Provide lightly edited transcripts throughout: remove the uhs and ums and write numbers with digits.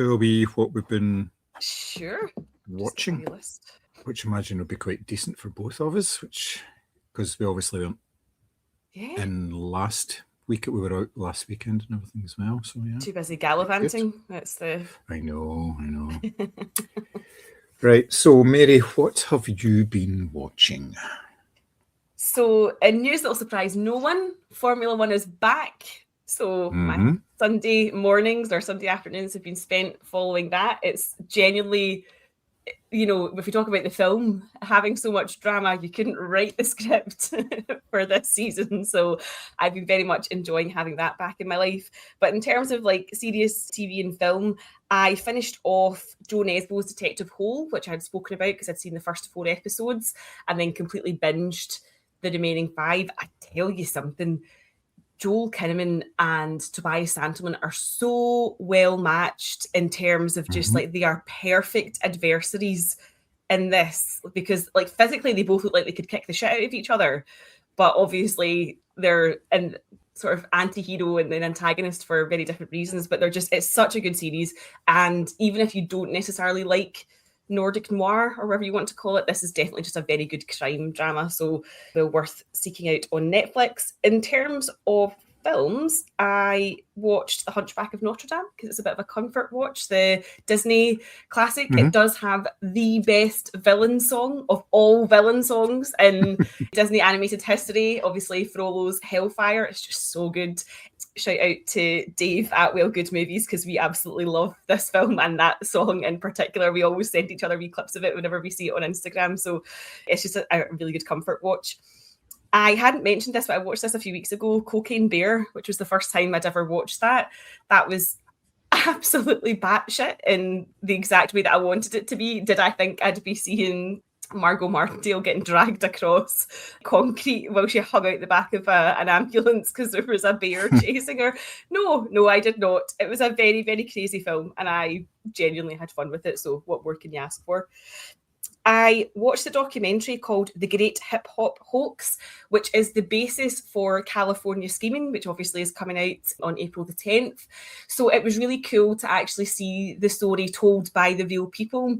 to a wee what we've been Sure. watching, which I imagine will be quite decent for both of us, because we obviously weren't in last week. We were out last weekend and everything as well. So yeah. Too busy gallivanting. That's the. I know. Right. So Mary, what have you been watching? So in news that'll surprise no one, Formula One is back. So my Sunday mornings or Sunday afternoons have been spent following that. It's genuinely, if we talk about the film having so much drama, you couldn't write the script for this season. So I've been very much enjoying having that back in my life. But in terms of like serious TV and film, I finished off Joe Nesbo's Detective Hole, which I'd spoken about because I'd seen the first 4 episodes and then completely binged the remaining 5. I tell you something, Joel Kinnaman and Tobias Santelman are so well matched in terms of just like they are perfect adversaries in this, because like physically they both look like they could kick the shit out of each other, but obviously they're in sort of anti-hero and an antagonist for very different reasons. But it's such a good series, and even if you don't necessarily like Nordic noir or whatever you want to call it, this is definitely just a very good crime drama, so well worth seeking out on Netflix. In terms of films, I watched The Hunchback of Notre Dame because it's a bit of a comfort watch, the Disney classic. It does have the best villain song of all villain songs in Disney animated history, obviously Frollo's Hellfire. It's just so good. Shout out to Dave at Well Good Movies because we absolutely love this film and that song in particular. We always send each other wee clips of it whenever we see it on Instagram. So it's just a really good comfort watch. I hadn't mentioned this, but I watched this a few weeks ago, Cocaine Bear, which was the first time I'd ever watched that. That was absolutely batshit in the exact way that I wanted it to be. Did I think I'd be seeing Margot Martindale getting dragged across concrete while she hung out the back of an ambulance because there was a bear chasing her? No, I did not. It was a very, very crazy film and I genuinely had fun with it. So what more can you ask for? I watched a documentary called The Great Hip Hop Hoax, which is the basis for California Scheming, which obviously is coming out on April the 10th. So it was really cool to actually see the story told by the real people.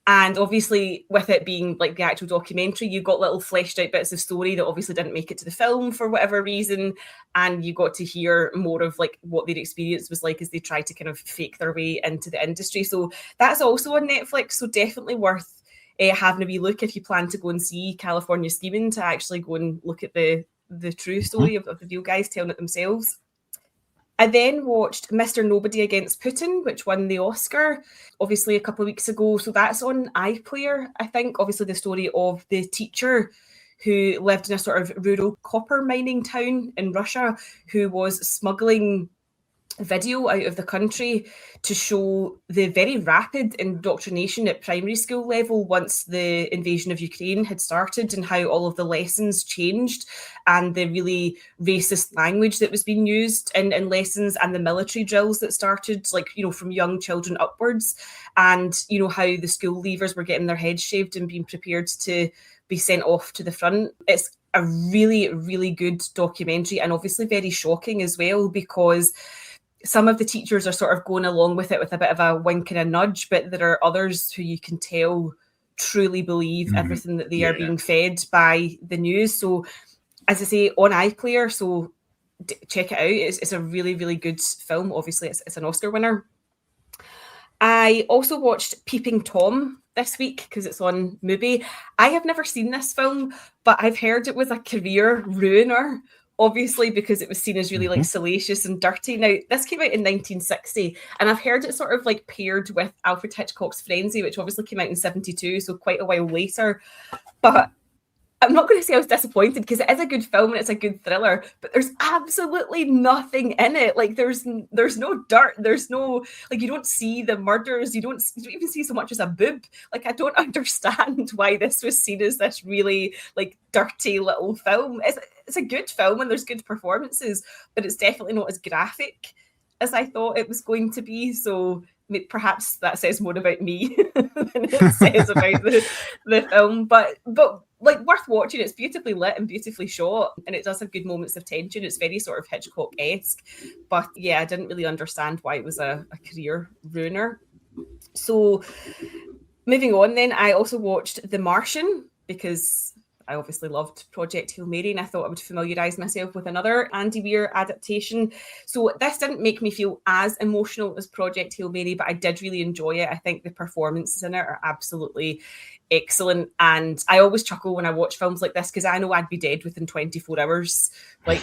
And obviously, with it being like the actual documentary, you got little fleshed out bits of story that obviously didn't make it to the film for whatever reason. And you got to hear more of like what their experience was like as they tried to kind of fake their way into the industry. So that's also on Netflix. So definitely worth having a wee look if you plan to go and see California Scheming, to actually go and look at the true story of the real guys telling it themselves. I then watched Mr. Nobody Against Putin, which won the Oscar, obviously a couple of weeks ago. So that's on iPlayer, I think. Obviously the story of the teacher who lived in a sort of rural copper mining town in Russia who was smuggling video out of the country to show the very rapid indoctrination at primary school level once the invasion of Ukraine had started, and how all of the lessons changed and the really racist language that was being used in lessons, and the military drills that started, like, from young children upwards, and how the school leavers were getting their heads shaved and being prepared to be sent off to the front. It's a really, really good documentary, and obviously very shocking as well, because some of the teachers are sort of going along with it with a bit of a wink and a nudge, but there are others who you can tell truly believe everything that they are being fed by the news. So, as I say, on iPlayer, so check it out. It's a really, really good film. Obviously, it's an Oscar winner. I also watched Peeping Tom this week because it's on Mubi. I have never seen this film, but I've heard it was a career ruiner, obviously, because it was seen as really like salacious and dirty. Now, this came out in 1960, and I've heard it sort of like paired with Alfred Hitchcock's Frenzy, which obviously came out in 1972, so quite a while later. But I'm not going to say I was disappointed, because it is a good film and it's a good thriller, but there's absolutely nothing in it. Like there's no dirt, there's no, like, you don't see the murders, you don't even see so much as a boob. Like, I don't understand why this was seen as this really like dirty little film. It's a good film and there's good performances, but it's definitely not as graphic as I thought it was going to be. So perhaps that says more about me than it says about the film. But like worth watching. It's beautifully lit and beautifully shot, and it does have good moments of tension. It's very sort of Hitchcock-esque, but yeah, I didn't really understand why it was a career ruiner. So moving on then, I also watched The Martian because I obviously loved Project Hail Mary, and I thought I would familiarise myself with another Andy Weir adaptation. So this didn't make me feel as emotional as Project Hail Mary, but I did really enjoy it. I think the performances in it are absolutely excellent, and I always chuckle when I watch films like this because I know I'd be dead within 24 hours. Like,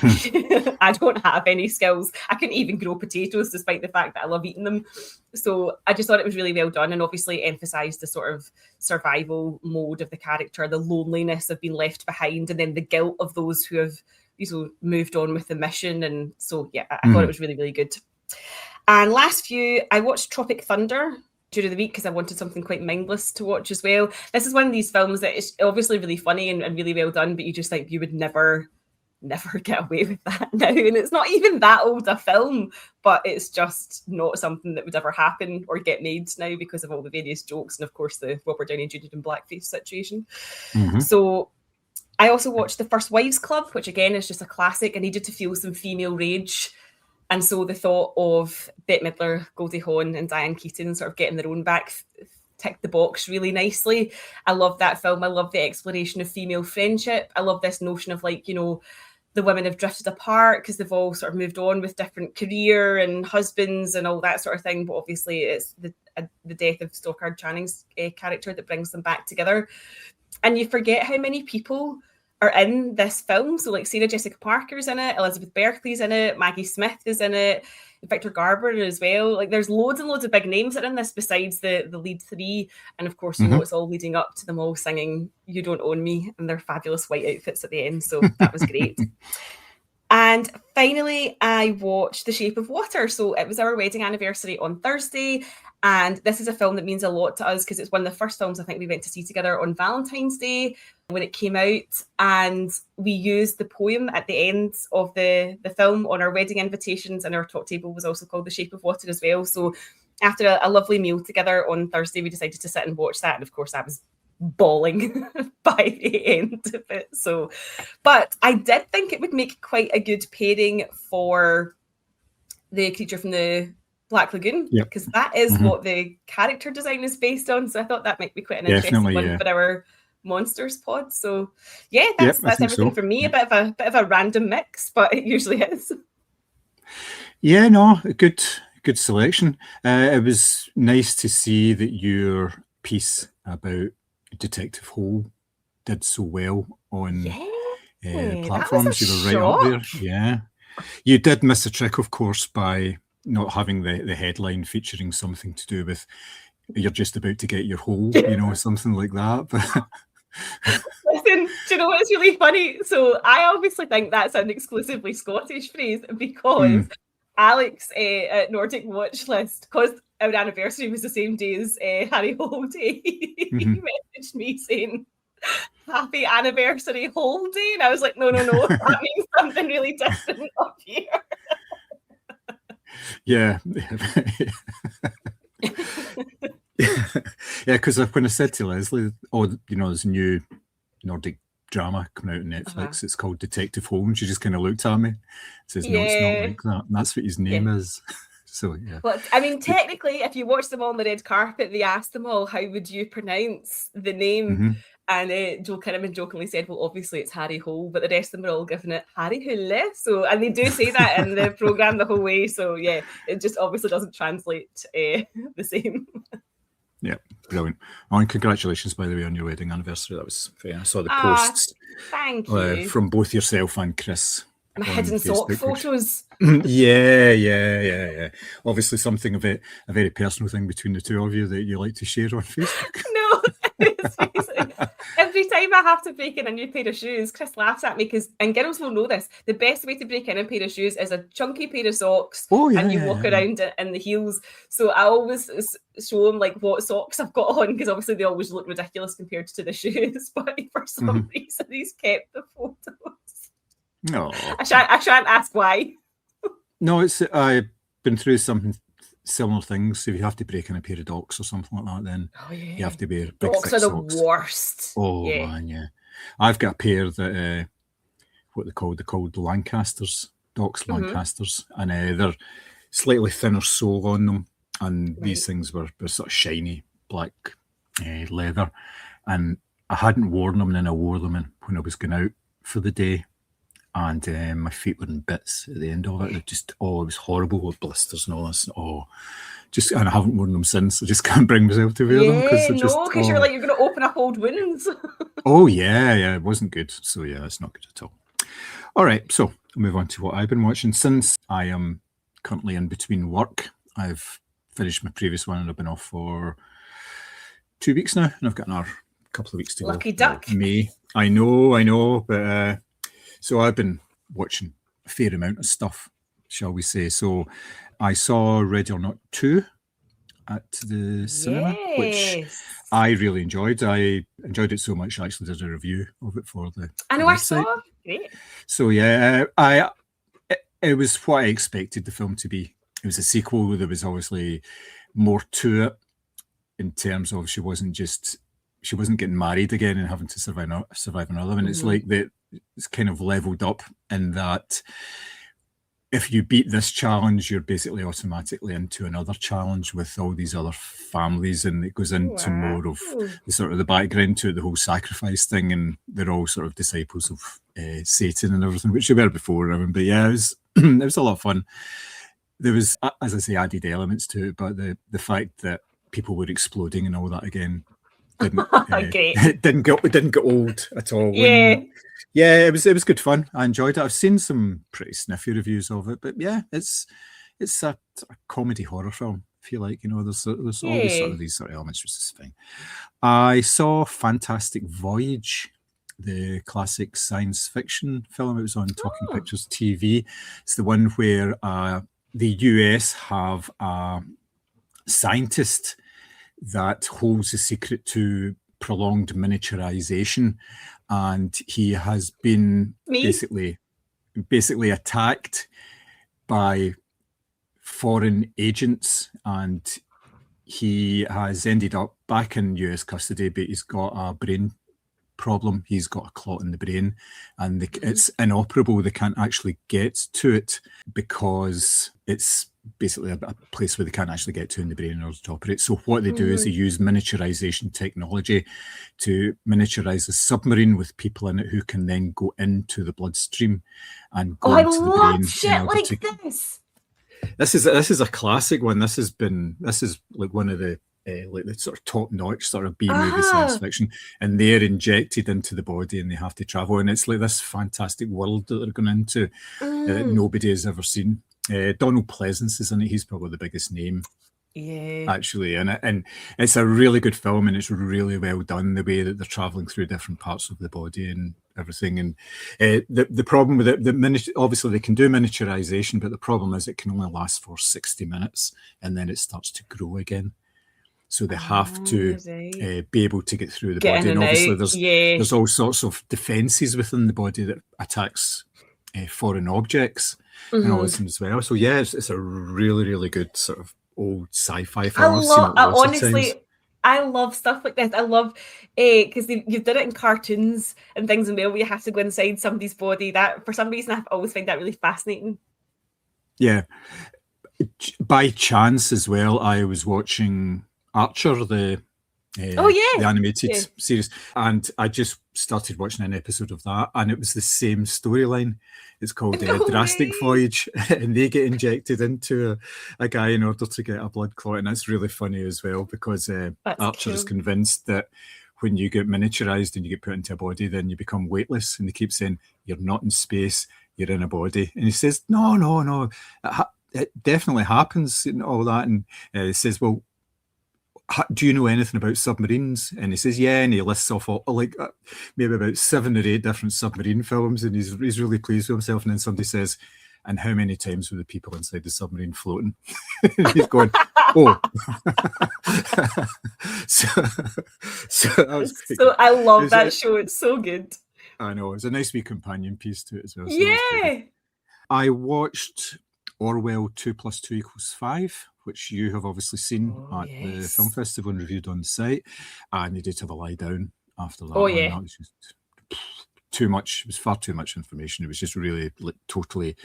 I don't have any skills. I couldn't even grow potatoes despite the fact that I love eating them. So I just thought it was really well done, and obviously emphasised the sort of survival mode of the character, the loneliness of being left behind, and then the guilt of those who have, you know, moved on with the mission. And so yeah, I thought it was really, really good. And last few, I watched Tropic Thunder during the week because I wanted something quite mindless to watch as well. This is one of these films that is obviously really funny and really well done, but you just think you would never get away with that now. And it's not even that old a film, but it's just not something that would ever happen or get made now because of all the various jokes and of course the Robert Downey Jr. and blackface situation. So I also watched The First Wives Club, which again is just a classic. I needed to feel some female rage. And so the thought of Bette Midler, Goldie Hawn and Diane Keaton sort of getting their own back ticked the box really nicely. I love that film. I love the exploration of female friendship. I love this notion of, like, you know, the women have drifted apart because they've all sort of moved on with different career and husbands and all that sort of thing. But obviously it's the death of Stockard Channing's character that brings them back together. And you forget how many people are in this film. So like Sarah Jessica Parker's in it, Elizabeth Berkley's in it, Maggie Smith is in it, Victor Garber as well. Like there's loads and loads of big names that are in this besides the lead three. And of course, you know, it's all leading up to them all singing You Don't Own Me in their fabulous white outfits at the end. So that was great. And finally, I watched The Shape of Water. So it was our wedding anniversary on Thursday. And this is a film that means a lot to us because it's one of the first films I think we went to see together on Valentine's Day when it came out. And we used the poem at the end of the film on our wedding invitations, and our top table was also called The Shape of Water as well. So after a lovely meal together on Thursday, we decided to sit and watch that. And of course, I was bawling by the end of it. So, but I did think it would make quite a good pairing for The Creature from the Black Lagoon, because that is what the character design is based on. So I thought that might be quite an interesting one for our Monsters pod. So yeah, that's everything for me. A bit of a random mix, but it usually is. Yeah, no, good selection. It was nice to see that your piece about Detective Hole did so well on platforms. You were right up there. Yeah, you did miss a trick, of course, by not having the headline featuring something to do with you're just about to get your hole, you know, something like that. But listen, do you know what's really funny? So I obviously think that's an exclusively Scottish phrase because Alex at Nordic Watch List, because our anniversary was the same day as Harry Hole Day, he messaged me saying, "Happy anniversary Hole Day," and I was like, no, that means something really different up here. Yeah. Yeah, because when I said to Leslie, oh, you know, there's a new Nordic drama coming out on Netflix, it's called Detective Hole, and she just kind of looked at me and says, no, it's not like that. And that's what his name is. So, yeah. But, I mean, technically, if you watch them all on the red carpet, they asked them all, how would you pronounce the name? And Joel Kinnaman jokingly said, well, obviously it's Harry Hole, but the rest of them are all giving it Harry Hole. So, and they do say that in the programme the whole way. So, yeah, it just obviously doesn't translate the same. Yeah, brilliant. Oh, and congratulations, by the way, on your wedding anniversary. That was fair. I saw the posts thank you. From both yourself and Chris. My hidden sock photos. Yeah. Obviously, something a very personal thing between the two of you that you like to share on Facebook. No, every time I have to break in a new pair of shoes, Chris laughs at me because, and girls will know this, the best way to break in a pair of shoes is a chunky pair of socks and you walk around in the heels. So I always show them like what socks I've got on because obviously they always look ridiculous compared to the shoes, but for some reason he's kept the photos. No, I shan't ask why. No, I've been through something similar things. If you have to break in a pair of Docs or something like that, then you have to wear big Docs thick are the socks. worst. Oh man, yeah. I've got a pair that what they're called Lancasters, Doc's Lancasters, and they're slightly thinner sole on them, and these things were sort of shiny black leather, and I hadn't worn them, and then I wore them when I was going out for the day, and my feet were in bits at the end of it. It just, it was horrible with blisters and all this. And I haven't worn them since. I just can't bring myself to wear them because you're like, you're going to open up old wounds. Oh yeah, it wasn't good. So yeah, it's not good at all. All right, so I'll move on to what I've been watching. Since I am currently in between work, I've finished my previous one and I've been off for 2 weeks now, and I've got another couple of weeks to go. Lucky duck. May. I know, but so I've been watching a fair amount of stuff, shall we say. So I saw Ready or Not 2 at the cinema, which I really enjoyed. I enjoyed it so much I actually did a review of it for the website. I saw. Great. So yeah, it was what I expected the film to be. It was a sequel. There was obviously more to it in terms of she wasn't getting married again and having to survive another one. It's like it's kind of leveled up in that if you beat this challenge, you're basically automatically into another challenge with all these other families, and it goes into more of the sort of the background to it, the whole sacrifice thing, and they're all sort of disciples of Satan and everything, which they were before. But yeah, it was it was a lot of fun. There was, as I say, added elements to it, but the fact that people were exploding and all that again didn't get old at all. Yeah, it was good fun. I enjoyed it. I've seen some pretty sniffy reviews of it, but yeah, it's a comedy horror film. I feel like, there's always sort of these sort of elements, which is fine. I saw Fantastic Voyage, the classic science fiction film. It was on Talking Pictures TV. It's the one where the US have a scientist that holds the secret to prolonged miniaturization, and he has been basically attacked by foreign agents, and he has ended up back in US custody, but he's got a brain problem. He's got a clot in the brain, and it's inoperable. They can't actually get to it because it's basically a place where they can't actually get to in the brain in order to operate. So what they do is they use miniaturization technology to miniaturize a submarine with people in it who can then go into the bloodstream and go into the brain. Shit like this. This is a classic one. This is like one of the like the sort of top-notch sort of B-movie science fiction, and they're injected into the body and they have to travel, and it's like this fantastic world that they're going into that nobody has ever seen. Donald Pleasance is in it. He's probably the biggest name, actually, in it, and it's a really good film, and it's really well done, the way that they're traveling through different parts of the body and everything. And the problem with it, obviously they can do miniaturization, but the problem is it can only last for 60 minutes and then it starts to grow again. So they have to be able to get through the body, and obviously there's all sorts of defenses within the body that attacks foreign objects and all this as well. So yeah, it's a really, really good sort of old sci-fi film. I love stuff like this. I love because you've done it in cartoons and things, and where you have to go inside somebody's body. That for some reason I've always found that really fascinating. Yeah, by chance as well, I was watching Archer, the animated series, and I just started watching an episode of that, and it was the same storyline. It's called Drastic Voyage, and they get injected into a guy in order to get a blood clot, and that's really funny as well, because Archer is convinced that when you get miniaturized and you get put into a body, then you become weightless, and they keep saying, you're not in space, you're in a body. And he says, no, it definitely happens and all that. And he says, well, do you know anything about submarines? And he says, yeah, and he lists off maybe about 7 or 8 different submarine films, and he's really pleased with himself. And then somebody says, and how many times were the people inside the submarine floating? And he's going, oh. so that was I love that show. It's so good. I know. It's a nice wee companion piece to it as well. So yeah. I watched Orwell 2 + 2 = 5, which you have obviously seen at the film festival and reviewed on the site, and you did have a lie down after that. That was just too much. It was far too much information. It was just really like totally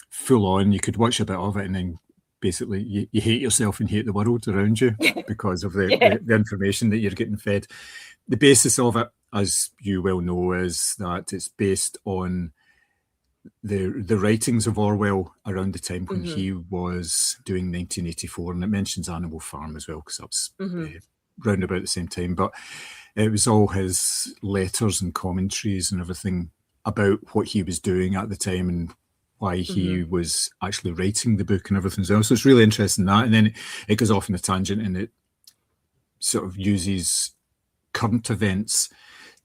full on. You could watch a bit of it and then basically you hate yourself and hate the world around you because of the information that you're getting fed. The basis of it, as you well know, is that it's based on the writings of Orwell around the time when he was doing 1984, and it mentions Animal Farm as well because that was round about the same time. But it was all his letters and commentaries and everything about what he was doing at the time and why he was actually writing the book and everything else. So it's really interesting that. And then it goes off on a tangent and it sort of uses current events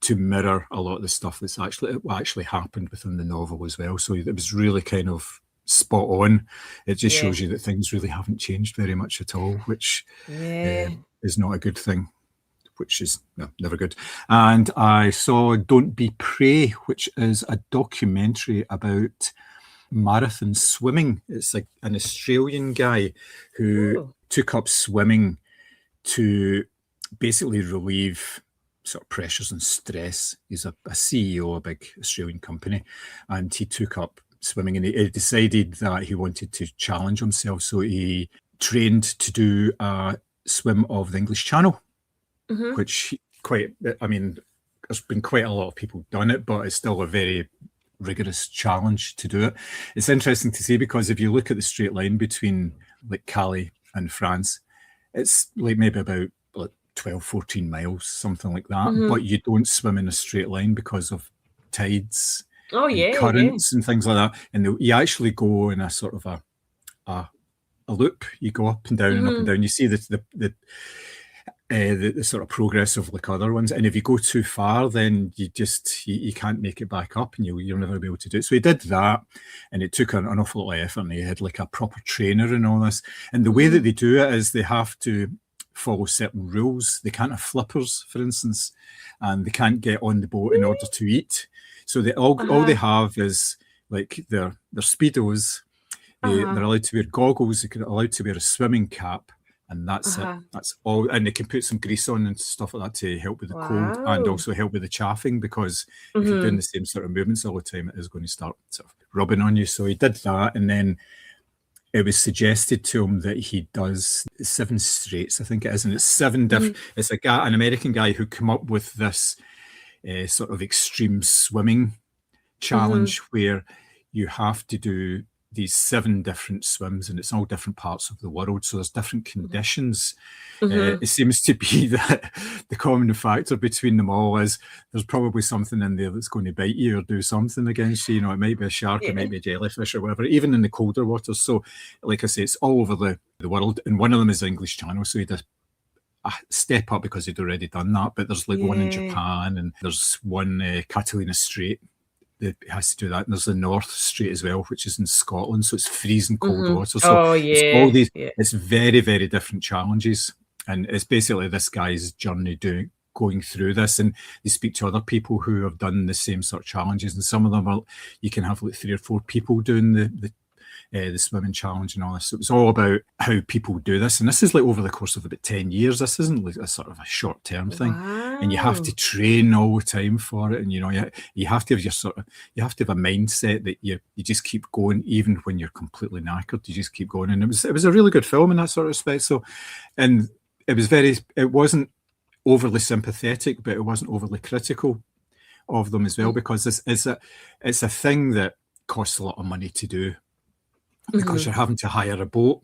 to mirror a lot of the stuff that's actually happened within the novel as well. So it was really kind of spot on. It just shows you that things really haven't changed very much at all, which is not a good thing, which is never good. And I saw Don't Be Prey, which is a documentary about marathon swimming. It's like an Australian guy who took up swimming to basically relieve sort of pressures and stress. He's a CEO of a big Australian company, and he took up swimming and he decided that he wanted to challenge himself. So he trained to do a swim of the English Channel, which there's been quite a lot of people done it, but it's still a very rigorous challenge to do it. It's interesting to see because if you look at the straight line between like Calais and France, it's like maybe about 12, 14 miles, something like that. But you don't swim in a straight line because of tides and currents and things like that. And you actually go in a sort of a loop. You go up and down and up and down. You see the sort of progress of like other ones. And if you go too far, then you can't make it back up and you'll never be able to do it. So he did that and it took an awful lot of effort and he had like a proper trainer and all this. And the way that they do it is they have to follow certain rules. They can't have flippers, for instance, and they can't get on the boat in order to eat. So all they have is like their speedos. They're allowed to wear goggles. They're allowed to wear a swimming cap, and that's it. That's all. And they can put some grease on and stuff like that to help with the cold and also help with the chafing, because if you're doing the same sort of movements all the time, it is going to start sort of rubbing on you. So he did that, and then it was suggested to him that he does 7 straights, I think it is, and it's 7 different. It's an American guy who came up with this sort of extreme swimming challenge where you have to do these 7 different swims, and it's all different parts of the world. So there's different conditions. It seems to be that the common factor between them all is there's probably something in there that's going to bite you or do something against you. You know, it might be a shark, it might be a jellyfish or whatever, even in the colder waters. So like I say, it's all over the world. And one of them is the English Channel. So he does a step up because he'd already done that. But there's like one in Japan, and there's one Catalina Strait that has to do that. And there's the North Strait as well, which is in Scotland. So it's freezing cold water. So it's all these, it's very, very different challenges. And it's basically this guy's journey going through this. And they speak to other people who have done the same sort of challenges. And some of them are, you can have like 3 or 4 people doing the swimming challenge and all this. So it's all about how people do this. And this is like over the course of about 10 years. This isn't like a sort of a short-term thing. And you have to train all the time for it. And, you know, you have to have you have to have a mindset that you just keep going, even when you're completely knackered, you just keep going. And it was a really good film in that sort of respect. So, and it wasn't overly sympathetic, but it wasn't overly critical of them as well, because it's a thing that costs a lot of money to do, because you're having to hire a boat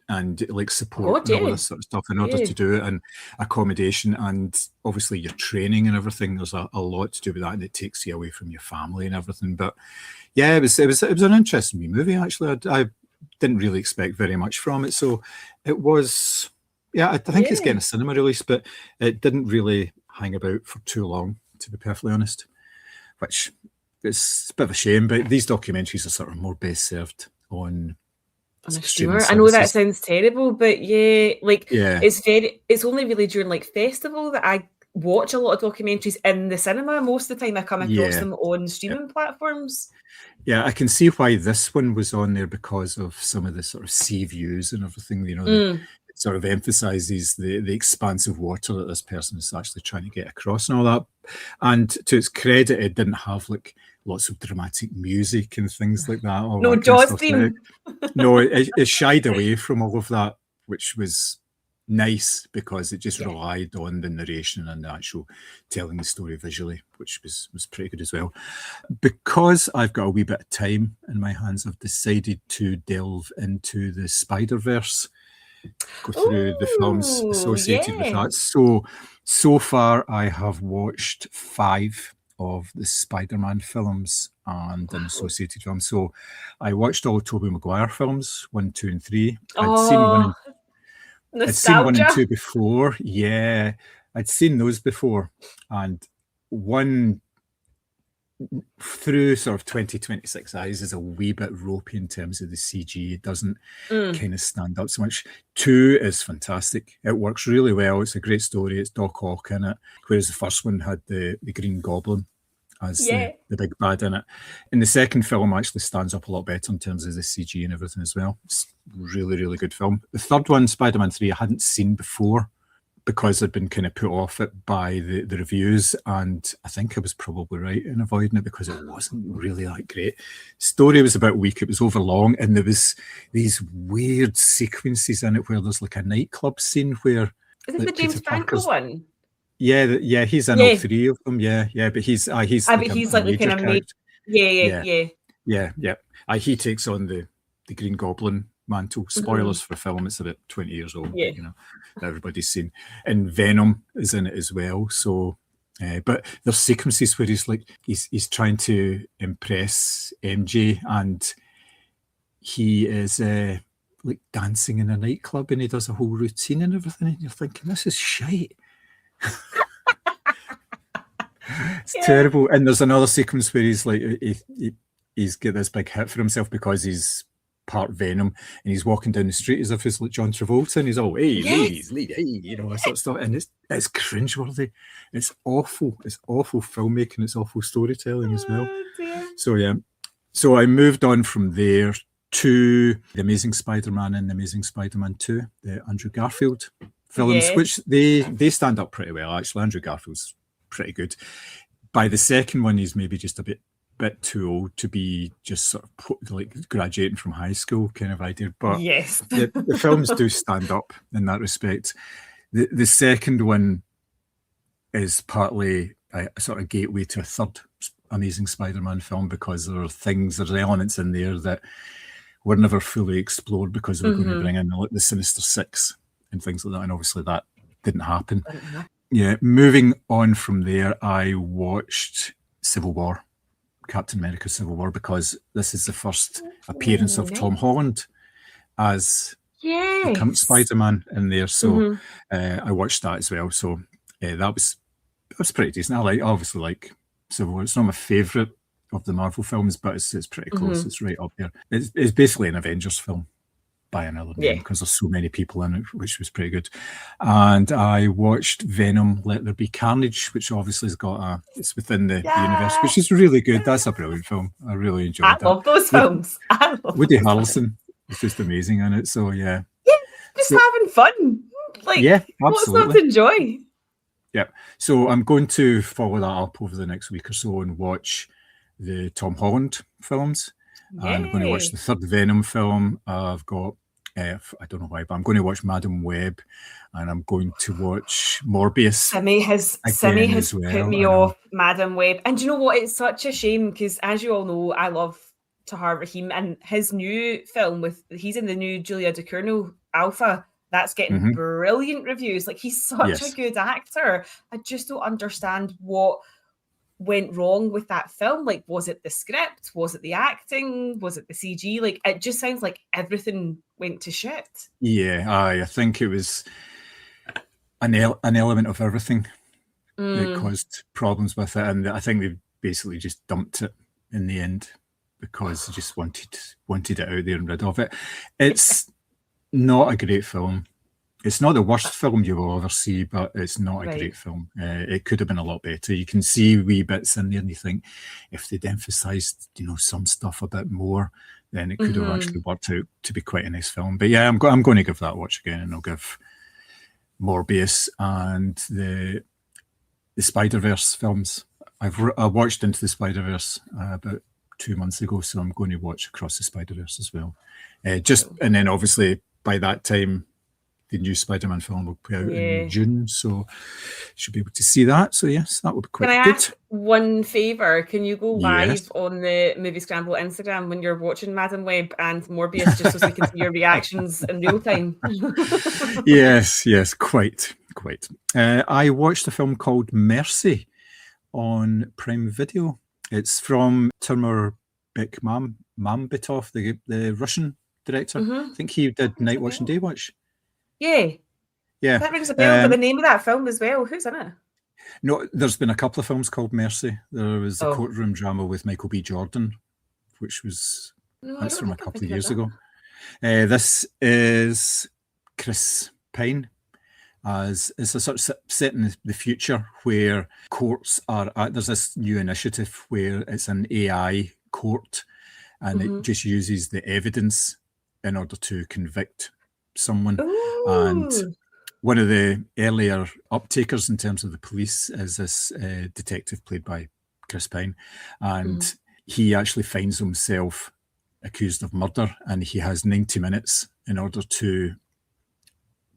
and like support and all this sort of stuff in order to do it, and accommodation, and obviously your training and everything. There's a lot to do with that, and it takes you away from your family and everything. But yeah, it was an interesting wee movie actually. I didn't really expect very much from it, so it was. Yeah, I think it's getting a cinema release, but it didn't really hang about for too long, to be perfectly honest, which is a bit of a shame. But these documentaries are sort of more best served on a streamer. I know that sounds terrible, but it's only really during like festival that I watch a lot of documentaries in the cinema. Most of the time I come across them on streaming platforms. Yeah, I can see why this one was on there, because of some of the sort of sea views and everything, you know, the sort of emphasises the expansive water that this person is actually trying to get across and all that. And to its credit, it didn't have like lots of dramatic music and things like that. All No that kind of Jaws stuff. theme. No, it shied away from all of that, which was nice because it just relied on the narration and the actual telling the story visually, which was pretty good as well. Because I've got a wee bit of time in my hands, I've decided to delve into the Spider-Verse, go through the films associated with that. So far I have watched 5 of the Spider-Man films and an associated film. So I watched all Tobey Maguire films, 1, 2, and 3. I'd seen 1 and 2 before. Yeah, I'd seen those before. And 1 through sort of 2026 eyes is a wee bit ropey in terms of the CG. It doesn't kind of stand up so much. 2 is fantastic. It works really well. It's a great story. It's Doc Ock in it, whereas the first one had the Green Goblin as the big bad in it. And the second film actually stands up a lot better in terms of the CG and everything as well. It's really, really good film. The third one, Spider-Man 3, I hadn't seen before because I'd been kind of put off it by the reviews, and I think I was probably right in avoiding it because it wasn't really that great. Story was a bit weak, it was overlong, and there was these weird sequences in it where there's like a nightclub scene where... Is it the James Franco one? Yeah, he's in all 3 of them. Yeah, but he's like he's like the kind of character. Yeah. He takes on the Green Goblin mantle. Spoilers for a film; it's about 20 years old. Yeah, you know, everybody's seen. And Venom is in it as well. So, but there's sequences where he's trying to impress MJ, and he is like dancing in a nightclub, and he does a whole routine and everything. And you're thinking, this is shite. It's terrible. And there's another sequence where he's like he's got this big hit for himself because he's part Venom, and he's walking down the street as if he's like John Travolta, and he's all, hey, ladies, hey, you know, that sort of stuff. And it's cringeworthy. It's awful. It's awful filmmaking. It's awful storytelling as well. So yeah. So I moved on from there to The Amazing Spider-Man and The Amazing Spider-Man 2, the Andrew Garfield films, which they stand up pretty well, actually. Andrew Garfield's pretty good. By the second one, he's maybe just a bit too old to be just sort of like graduating from high school kind of idea. But the films do stand up in that respect. The second one is partly a sort of gateway to a third Amazing Spider-Man film because there's elements in there that were never fully explored because they were going to bring in like the Sinister Six and things like that, and obviously that didn't happen. Yeah, moving on from there, I watched Civil War, Captain America Civil War, because this is the first appearance of Tom Holland as the current Spider-Man in there. So I watched that as well. So that was pretty decent. I obviously like Civil War. It's not my favourite of the Marvel films, but it's pretty close. It's right up there. It's basically an Avengers film by another name because there's so many people in it, which was pretty good. And I watched Venom Let There Be Carnage, which obviously has got it's within the universe, which is really good. That's a brilliant film. I really enjoyed that. I love those films. Woody Harrelson is just amazing in it. So just having fun. Like, absolutely. What's not to enjoy? Yeah. So I'm going to follow that up over the next week or so and watch the Tom Holland films. And I'm going to watch the third Venom film. I've got I don't know why, but I'm going to watch Madam Web, and I'm going to watch Morbius. Simi has put me off Madam Web, and do you know what? It's such a shame because, as you all know, I love Tahar Rahim, and his new film he's in the new Julia Ducournau Alpha. That's getting brilliant reviews. Like, he's such a good actor. I just don't understand what went wrong with that film. Like, was it the script? Was it the acting? Was it the CG? Like, it just sounds like everything went to shit. Yeah, I think it was an element of everything that caused problems with it, and I think they basically just dumped it in the end because they just wanted it out there and rid of it. It's not a great film. It's not the worst film you will ever see, but it's not a great film. It could have been a lot better. You can see wee bits in there and you think if they'd emphasised, some stuff a bit more, then it could have actually worked out to be quite a nice film. But yeah, I'm going to give that a watch again, and I'll give Morbius and the Spider-Verse films. I watched Into the Spider-Verse about 2 months ago, so I'm going to watch Across the Spider-Verse as well. And then obviously by that time, the new Spider-Man film will be out in June, so should be able to see that. So yes, that will be quite good. Can I ask one favour? Can you go live on the Moviescramble Instagram when you're watching Madam Web and Morbius, just so we can see your reactions in real time? Yes, quite. I watched a film called Mercy on Prime Video. It's from Timur Bekmambetov, the Russian director. I think he did Night Watch and Day Watch. Yeah. That rings a bell, but the name of that film as well, who's in it? No, there's been a couple of films called Mercy. There was a courtroom drama with Michael B. Jordan, which was that's from a couple of years ago. This is Chris Pine. It's a sort of set in the future where courts are there's this new initiative where it's an AI court, and it just uses the evidence in order to convict someone. Ooh. And one of the earlier uptakers in terms of the police is this detective played by Chris Pine, and he actually finds himself accused of murder, and he has 90 minutes in order to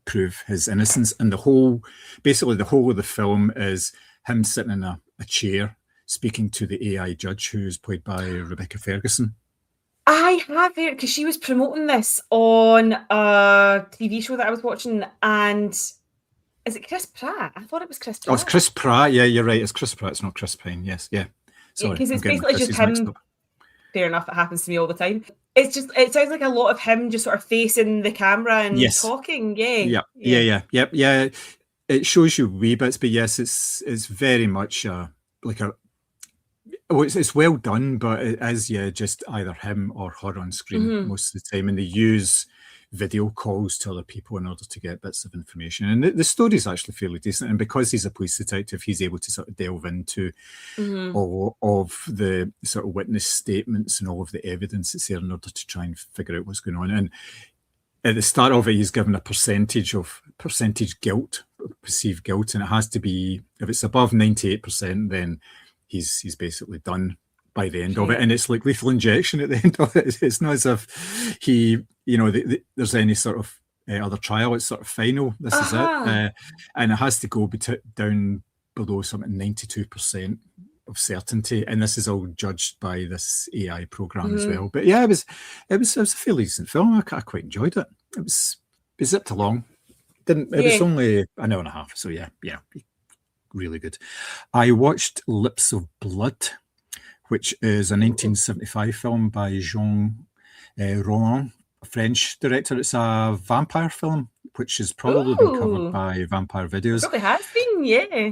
prove his innocence. And the whole of the film is him sitting in a chair speaking to the AI judge, who is played by Rebecca Ferguson. I have heard, because she was promoting this on a TV show that I was watching, and is it Chris Pratt? I thought it was Chris Pratt. Oh, it's Chris Pratt. Yeah, you're right. It's Chris Pratt. It's not Chris Pine. Yes, yeah. Sorry, because it's basically just him. Fair enough. It happens to me all the time. It sounds like a lot of him just sort of facing the camera and talking. Yeah. It shows you wee bits, but yes, it's very much it's well done, but it is just either him or her on screen most of the time, and they use video calls to other people in order to get bits of information. And the story is actually fairly decent, and because he's a police detective, he's able to sort of delve into all of the sort of witness statements and all of the evidence that's there in order to try and figure out what's going on. And at the start of it, he's given a percentage guilt, perceived guilt, and it has to be, if it's above 98%, then he's basically done by the end of it. And it's like lethal injection at the end of it. It's not as if there's any sort of other trial. It's sort of final. This is it. And it has to go down below something 92% of certainty. And this is all judged by this AI program as well. But yeah, it was a fairly decent film. I quite enjoyed it. It zipped along. It was only an hour and a half. So yeah, really good. I watched Lips of Blood, which is a 1975 film by Jean Roland, a French director. It's a vampire film, which has probably been covered by Vampire Videos. Probably has been, yeah.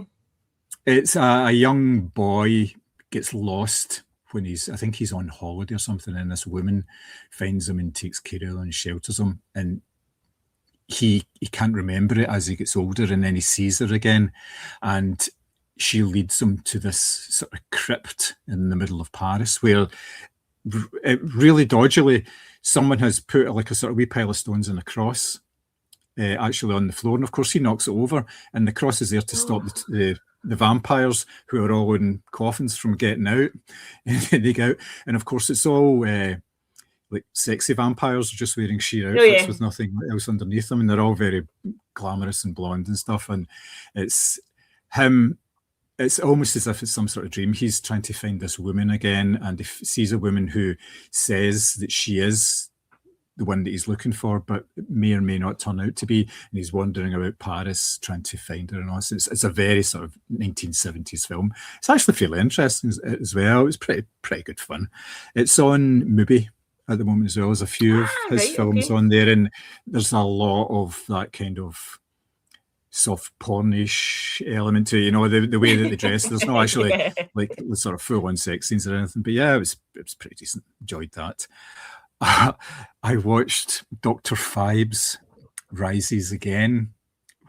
It's a young boy gets lost when I think he's on holiday or something, and this woman finds him and takes care of him and shelters him, and he can't remember it as he gets older, and then he sees her again, and she leads him to this sort of crypt in the middle of Paris, where really dodgily someone has put like a sort of wee pile of stones and a cross actually on the floor, and of course he knocks it over, and the cross is there to stop the vampires who are all in coffins from getting out. And they get out, and of course it's all like sexy vampires just wearing sheer outfits with nothing else underneath them, and they're all very glamorous and blonde and stuff. And it's him. It's almost as if it's some sort of dream. He's trying to find this woman again, and he sees a woman who says that she is the one that he's looking for, but it may or may not turn out to be. And he's wandering about Paris trying to find her. And all. So it's a very sort of 1970s film. It's actually fairly interesting as well. It was pretty good fun. It's on Mubi at the moment as well. There's a few of his films on there, and there's a lot of that kind of soft pornish element to the way that they dress. There's no actually like sort of full-on sex scenes or anything, but yeah, it was pretty decent. Enjoyed that. I watched Dr. Phibes Rises Again,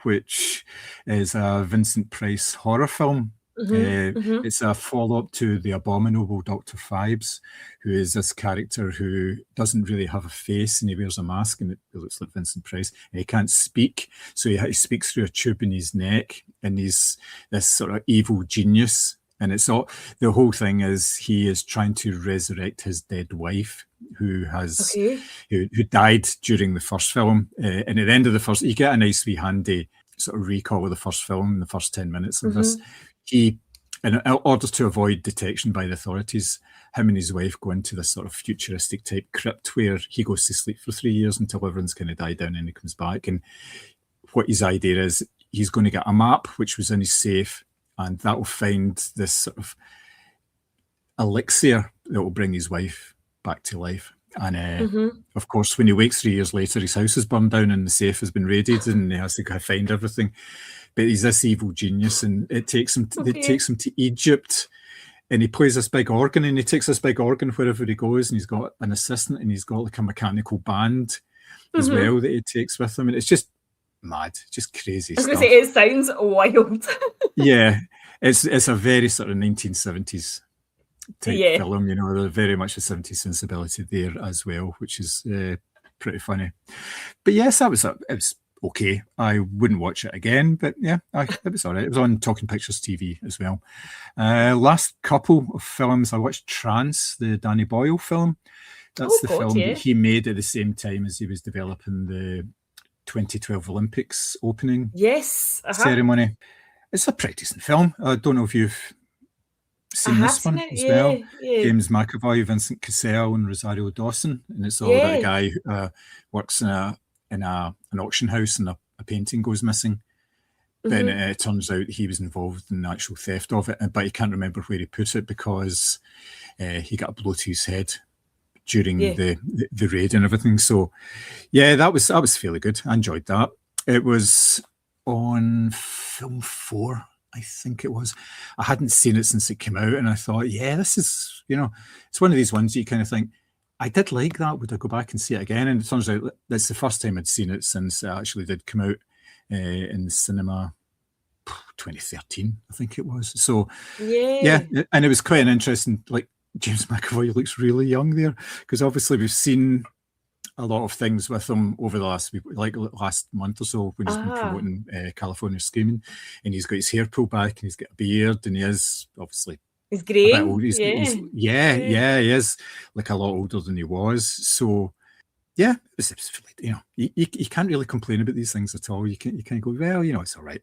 which is a Vincent Price horror film It's a follow-up to The Abominable Dr. Phibes, who is this character who doesn't really have a face, and he wears a mask, and it looks like Vincent Price, and he can't speak, so he speaks through a tube in his neck, and he's this sort of evil genius. And it's all, the whole thing is he is trying to resurrect his dead wife, who died during the first film. And at the end of the first, you get a nice wee handy sort of recall of the first film, the first 10 minutes of this. He, in order to avoid detection by the authorities, him and his wife go into this sort of futuristic type crypt where he goes to sleep for 3 years until everyone's kind of died down and he comes back. And what his idea is, he's going to get a map, which was in his safe, and that will find this sort of elixir that will bring his wife back to life. And of course, when he wakes 3 years later, his house is burned down and the safe has been raided, and he has to go find everything. But he's this evil genius, and it takes him to Egypt, and he plays this big organ, and he takes this big organ wherever he goes, and he's got an assistant, and he's got like a mechanical band as well that he takes with him, and it's just mad, just crazy stuff. I was going to say, it sounds wild. Yeah, it's a very sort of 1970s type film, you know, there's very much a 70s sensibility there as well, which is pretty funny. But yes, it was okay. I wouldn't watch it again, but yeah, it was all right. It was on Talking Pictures TV as well. Last couple of films, I watched Trance, the Danny Boyle film. That's the film that he made at the same time as he was developing the 2012 Olympics opening ceremony. It's a pretty decent film. I don't know if you've seen this one as well. James McAvoy, Vincent Cassel, and Rosario Dawson, and it's all about a guy who works in an auction house, and a painting goes missing. Then it turns out he was involved in the actual theft of it, but he can't remember where he put it because he got a blow to his head during the raid and everything. So yeah, that was fairly good. I enjoyed that. It was on Film 4, I think it was. I hadn't seen it since it came out, and I thought, yeah, this is, you know, it's one of these ones you kind of think, I did like that, would I go back and see it again? And it turns out that's the first time I'd seen it since it actually did come out in the cinema 2013, I think it was. So yeah, and it was quite an interesting, like, James McAvoy looks really young there, because obviously we've seen a lot of things with him over the last month or so when he's been promoting California Screaming, and he's got his hair pulled back and he's got a beard, and he is obviously he's great. He is like a lot older than he was. So yeah, it's you know, you can't really complain about these things at all. You can go, well, you know, it's all right.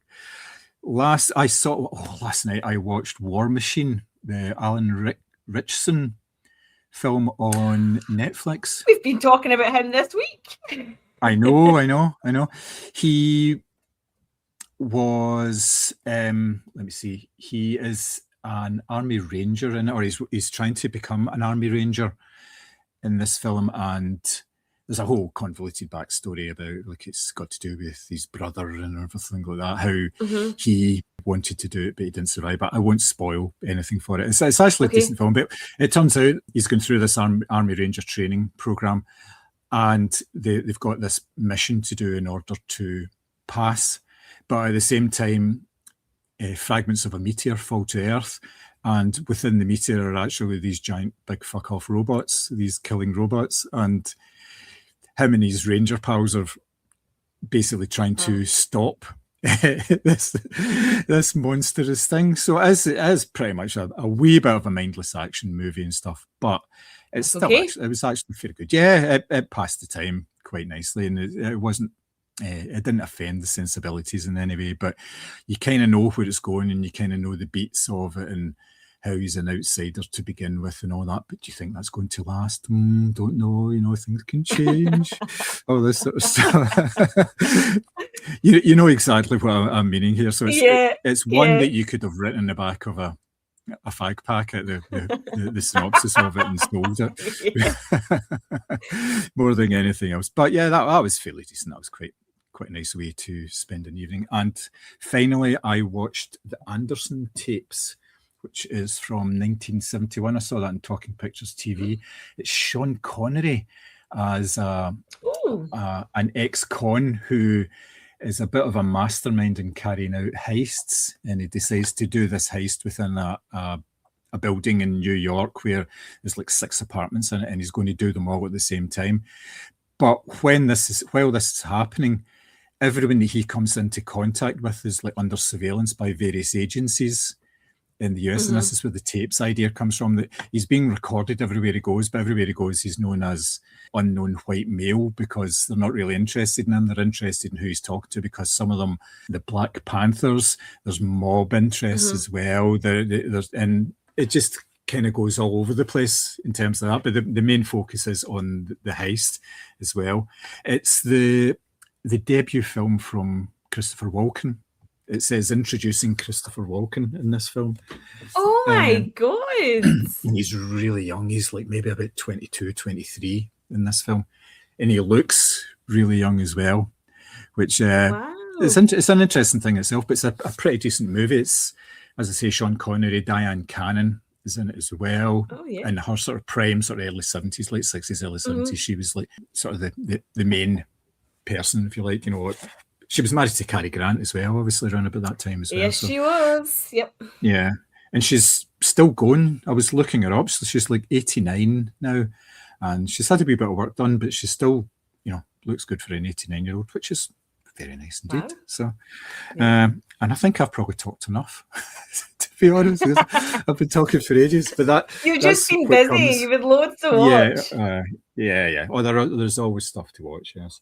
Last night I watched War Machine, the Alan Ritchson film on Netflix. We've been talking about him this week. I know. He was let me see, he is an army ranger in it, or he's trying to become an army ranger in this film, and there's a whole convoluted backstory about, like, it's got to do with his brother and everything like that, how he wanted to do it but he didn't survive. But I won't spoil anything for it. It's actually a decent film, but it turns out he's going through this army ranger training program, and they've got this mission to do in order to pass. But at the same time, fragments of a meteor fall to Earth, and within the meteor are actually these giant big fuck off robots, these killing robots, and him and his ranger pals are basically trying to stop this monstrous thing. So it is pretty much a wee bit of a mindless action movie and stuff, but it's still it was actually very good. Yeah, it passed the time quite nicely, and it wasn't. It didn't offend the sensibilities in any way, but you kind of know where it's going, and you kind of know the beats of it, and how he's an outsider to begin with and all that. But do you think that's going to last? Don't know. You know, things can change. All this sort of stuff. you know exactly what I'm meaning here. So it's one that you could have written in the back of a fag packet, the synopsis of it, and sold it more than anything else. But yeah, that was fairly decent. That was quite a nice way to spend an evening. And finally, I watched the Anderson tapes, which is from 1971. I saw that in Talking Pictures TV. It's Sean Connery as an ex-con who is a bit of a mastermind in carrying out heists, and he decides to do this heist within a building in New York where there's like 6 apartments in it, and he's going to do them all at the same time. But while this is happening, everyone that he comes into contact with is like under surveillance by various agencies in the US, and this is where the tapes idea comes from, that he's being recorded everywhere he goes, but everywhere he goes he's known as unknown white male, because they're not really interested in him, they're interested in who he's talking to, because some of them, the Black Panthers, there's mob interests as well, and it just kind of goes all over the place in terms of that, but the main focus is on the heist as well. It's the debut film from Christopher Walken. It says introducing Christopher Walken in this film. Oh my God. He's really young. He's like maybe about 22, 23 in this film. And he looks really young as well, which it's an interesting thing itself, but it's a pretty decent movie. It's, as I say, Sean Connery, Diane Cannon is in it as well. Oh, yeah. In her sort of prime, sort of early 70s, late 60s, early 70s, she was like sort of the main person, if you like, you know. She was married to Cary Grant as well, obviously, around about that time as well. Yes, she was. Yep. Yeah. And she's still going. I was looking her up. So she's like 89 now. And she's had a wee bit of work done, but she's still, you know, looks good for an 89-year-old, which is very nice indeed. Wow. So, and I think I've probably talked enough, to be honest. I've been talking for ages, but you've just been busy. You've had loads to watch. Yeah. Oh, there's always stuff to watch. Yes.